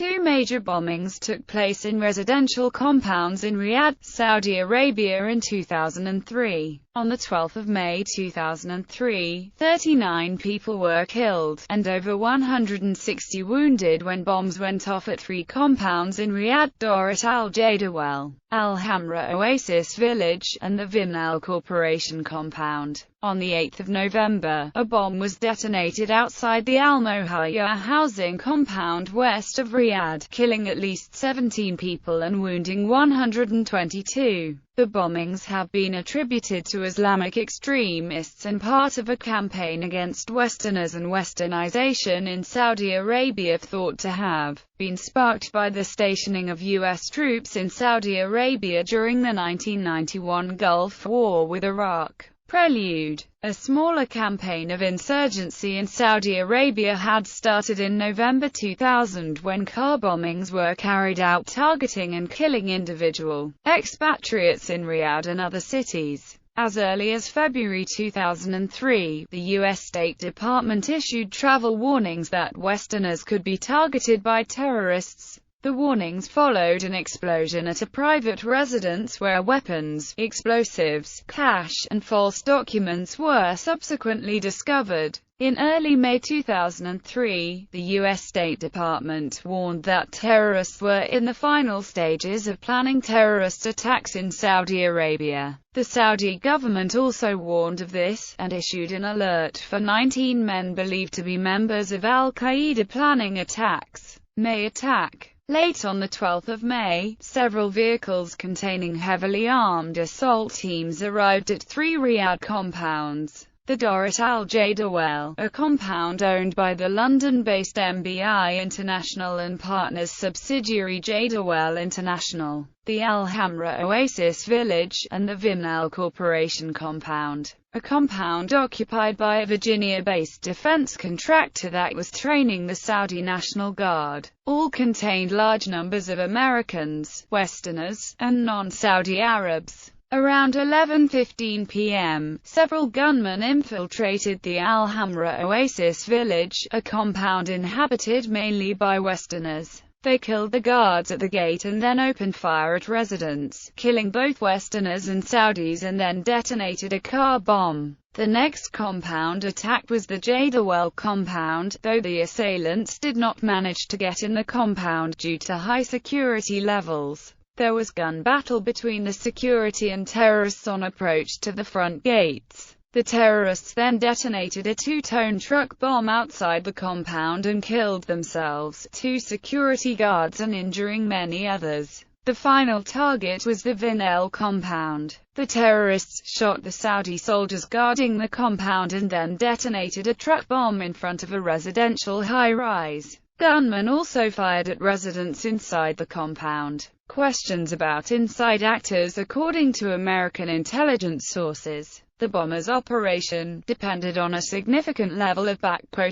Two major bombings took place in residential compounds in Riyadh, Saudi Arabia in 2003. On the 12th of May 2003, 39 people were killed, and over 160 wounded when bombs went off at three compounds in Riyadh: Dorat al-Jadawal, Al-Hamra Oasis Village, and the Vinel Corporation compound. On the 8th of November, a bomb was detonated outside the Al-Mohaya housing compound west of Riyadh, killing at least 17 people and wounding 122. The bombings have been attributed to Islamic extremists and part of a campaign against Westerners and Westernization in Saudi Arabia, thought to have been sparked by the stationing of U.S. troops in Saudi Arabia during the 1991 Gulf War with Iraq. Prelude. A smaller campaign of insurgency in Saudi Arabia had started in November 2000 when car bombings were carried out targeting and killing individual expatriates in Riyadh and other cities. As early as February 2003, the U.S. State Department issued travel warnings that Westerners could be targeted by terrorists. The warnings followed an explosion at a private residence where weapons, explosives, cash, and false documents were subsequently discovered. In early May 2003, the U.S. State Department warned that terrorists were in the final stages of planning terrorist attacks in Saudi Arabia. The Saudi government also warned of this, and issued an alert for 19 men believed to be members of Al-Qaeda planning attacks. May attack. Late on the 12th of May, several vehicles containing heavily armed assault teams arrived at three Riyadh compounds. The Dorat al-Jadawal, a compound owned by the London-based MBI International and partners subsidiary Jadawal International, the Al-Hamra Oasis Village, and the Vinel Corporation compound, a compound occupied by a Virginia-based defense contractor that was training the Saudi National Guard. All contained large numbers of Americans, Westerners, and non-Saudi Arabs. Around 11:15 p.m., several gunmen infiltrated the Al-Hamra Oasis Village, a compound inhabited mainly by Westerners. They killed the guards at the gate and then opened fire at residents, killing both Westerners and Saudis, and then detonated a car bomb. The next compound attacked was the Jadawal compound, though the assailants did not manage to get in the compound due to high security levels. There was gun battle between the security and terrorists on approach to the front gates. The terrorists then detonated a two-ton truck bomb outside the compound and killed themselves, two security guards, and injuring many others. The final target was the Vinel compound. The terrorists shot the Saudi soldiers guarding the compound and then detonated a truck bomb in front of a residential high-rise. Gunmen also fired at residents inside the compound. Questions about inside actors. According to American intelligence sources, the bombers' operation depended on a significant level of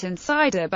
"insider"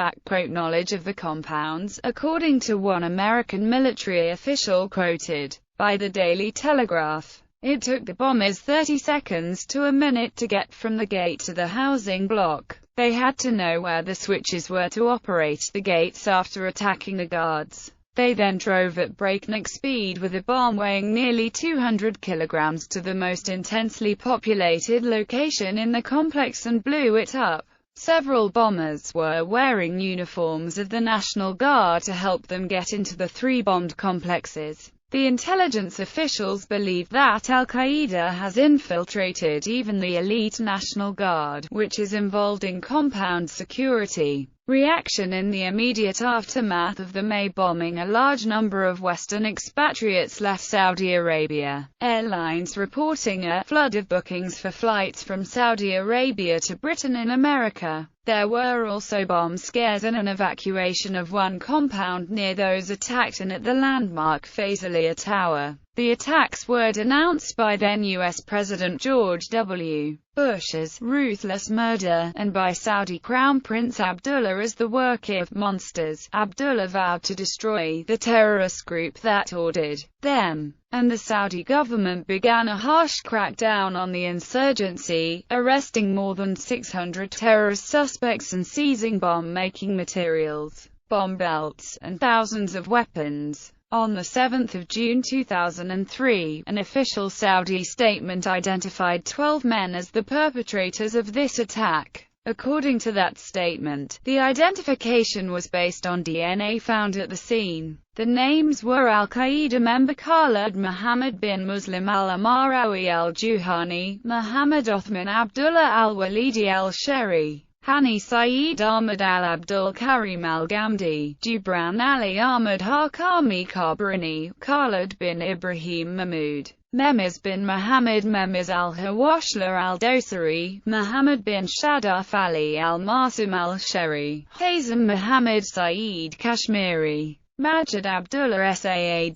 knowledge of the compounds, according to one American military official quoted by the Daily Telegraph. It took the bombers 30 seconds to a minute to get from the gate to the housing block. They had to know where the switches were to operate the gates after attacking the guards. They then drove at breakneck speed with a bomb weighing nearly 200 kilograms to the most intensely populated location in the complex and blew it up. Several bombers were wearing uniforms of the National Guard to help them get into the three bombed complexes. The intelligence officials believe that Al-Qaeda has infiltrated even the elite National Guard, which is involved in compound security. Reaction. In the immediate aftermath of the May bombing, a large number of Western expatriates left Saudi Arabia. Airlines reporting a flood of bookings for flights from Saudi Arabia to Britain in America. There were also bomb scares and an evacuation of one compound near those attacked and at the landmark Faisaliyah Tower. The attacks were denounced by then U.S. President George W. Bush as ruthless murder, and by Saudi Crown Prince Abdullah as the work of monsters. Abdullah vowed to destroy the terrorist group that ordered them, and the Saudi government began a harsh crackdown on the insurgency, arresting more than 600 terrorist suspects and seizing bomb-making materials. bomb belts, and thousands of weapons. On 7 June 2003, an official Saudi statement identified 12 men as the perpetrators of this attack. According to that statement, the identification was based on DNA found at the scene. The names were Al-Qaeda member Khalid Mohammed bin Muslim al-Amarawi al-Juhani, Muhammad Othman Abdullah al-Walidi al-Sheri, Hani Saeed Ahmad al-Abdul Karim al-Ghamdi, Jubran Ali Ahmad Hakami Kabrini, Khalid bin Ibrahim Mahmoud, Memiz bin Mohammed Memiz al-Hawashla al-Dosari, Muhammad bin Shadaf Ali al-Masim al-Sheri, Hazem Mohammed Saeed Kashmiri, Majid Abdullah Saad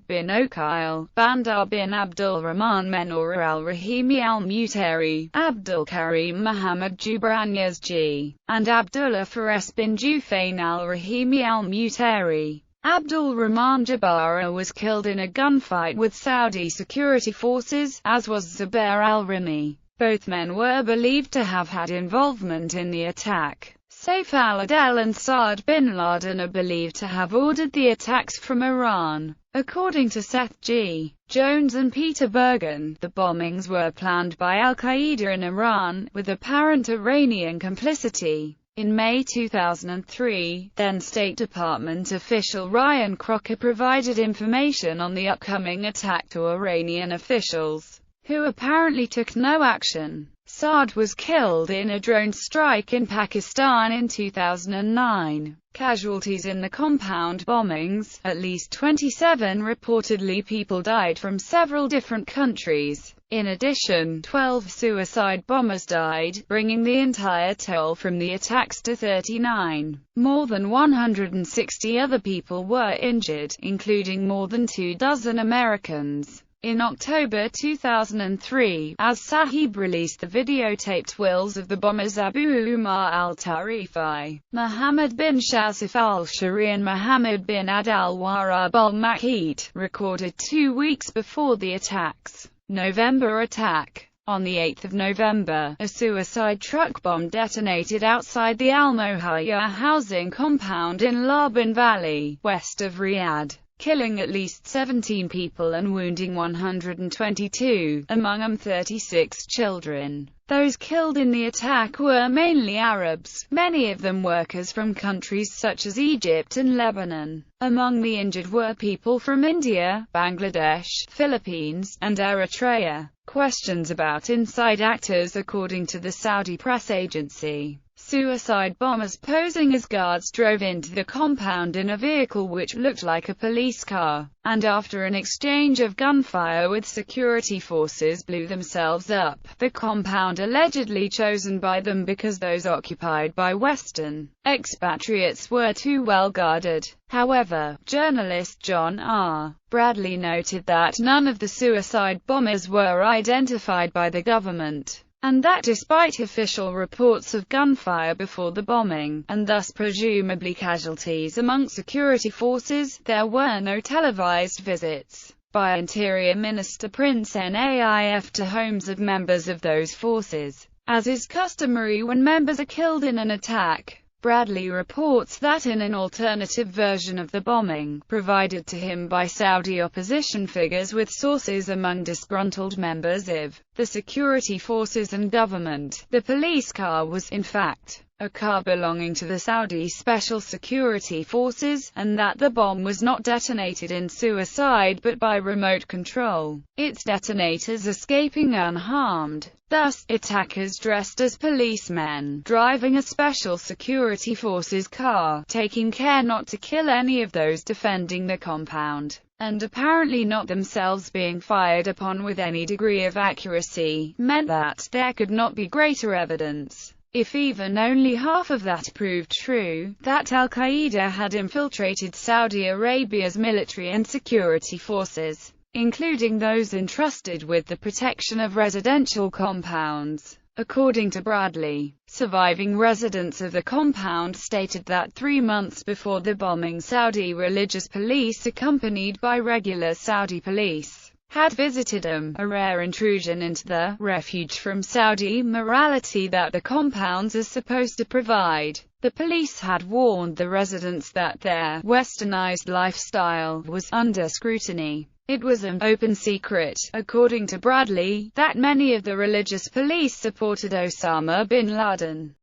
bin Okil, Bandar bin Abdul Rahman Menor al-Rahimi al-Mutari, Abdul Karim Muhammad Jubran Yazji, and Abdullah Fares bin Jufain al-Rahimi al-Mutari. Abdul Rahman Jabara was killed in a gunfight with Saudi security forces, as was Zubair al-Rimi. Both men were believed to have had involvement in the attack. Saif al-Adel and Saad bin Laden are believed to have ordered the attacks from Iran. According to Seth G. Jones and Peter Bergen, the bombings were planned by Al-Qaeda in Iran, with apparent Iranian complicity. In May 2003, then State Department official Ryan Crocker provided information on the upcoming attack to Iranian officials, who apparently took no action. Saad was killed in a drone strike in Pakistan in 2009. Casualties in the compound bombings, at least 27 reportedly people died from several different countries. In addition, 12 suicide bombers died, bringing the entire toll from the attacks to 39. More than 160 other people were injured, including more than 24 Americans. In October 2003, As Sahib released the videotaped wills of the bombers Abu Umar al-Tarifi, Muhammad bin Shazif al-Shari and Muhammad bin Adal Warab al-Makit, recorded 2 weeks before the attacks. November attack. On 8 November, a suicide truck bomb detonated outside the Al-Mohaya housing compound in Laban Valley, west of Riyadh, killing at least 17 people and wounding 122, among them 36 children. Those killed in the attack were mainly Arabs, many of them workers from countries such as Egypt and Lebanon. Among the injured were people from India, Bangladesh, Philippines, and Eritrea. Questions about inside actors. According to the Saudi press agency, suicide bombers posing as guards drove into the compound in a vehicle which looked like a police car, and after an exchange of gunfire with security forces blew themselves up. The compound allegedly chosen by them because those occupied by Western expatriates were too well guarded. However, journalist John R. Bradley noted that none of the suicide bombers were identified by the government, and that despite official reports of gunfire before the bombing, and thus presumably casualties among security forces, there were no televised visits by Interior Minister Prince Naif to homes of members of those forces, as is customary when members are killed in an attack. Bradley reports that in an alternative version of the bombing, provided to him by Saudi opposition figures with sources among disgruntled members of the security forces and government, the police car was, in fact, a car belonging to the Saudi Special Security Forces, and that the bomb was not detonated in suicide but by remote control, its detonators escaping unharmed. Thus, attackers dressed as policemen, driving a Special Security Forces car, taking care not to kill any of those defending the compound, and apparently not themselves being fired upon with any degree of accuracy, meant that there could not be greater evidence, if even only half of that proved true, that Al-Qaeda had infiltrated Saudi Arabia's military and security forces, including those entrusted with the protection of residential compounds. According to Bradley, surviving residents of the compound stated that 3 months before the bombing, Saudi religious police accompanied by regular Saudi police had visited them, a rare intrusion into the refuge from Saudi morality that the compounds are supposed to provide. The police had warned the residents that their westernized lifestyle was under scrutiny. It was an open secret, according to Bradley, that many of the religious police supported Osama bin Laden.